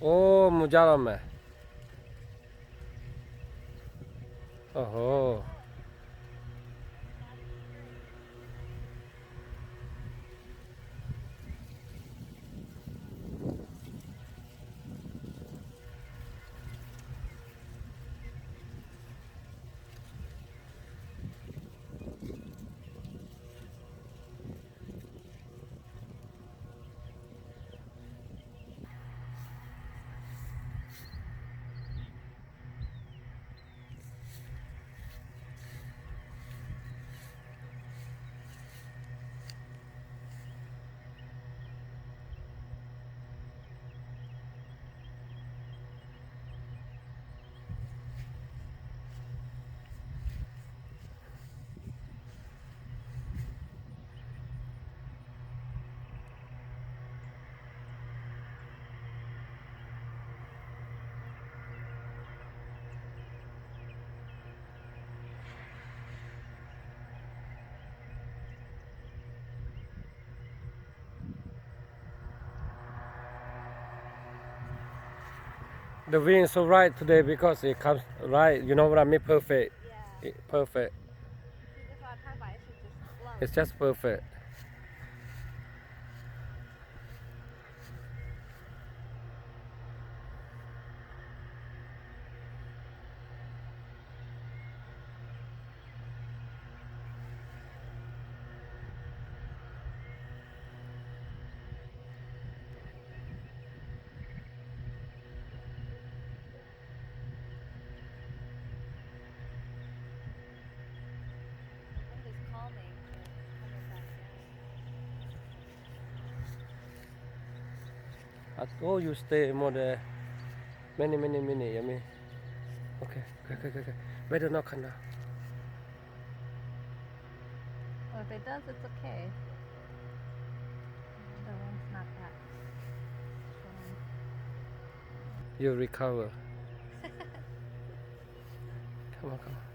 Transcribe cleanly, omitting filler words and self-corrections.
오, 무자라메. 어허. The wind is so right today because it comes right. You know what I mean? Perfect. Yeah. Perfect. 这句话开白是 just flow. It's just perfect. Wind is calming. It's coming back down. I told you stay more than many minutes. I mean, okay. Better not come down. Well, if it does, it's okay. The wind's not that strong. You recover. Come on.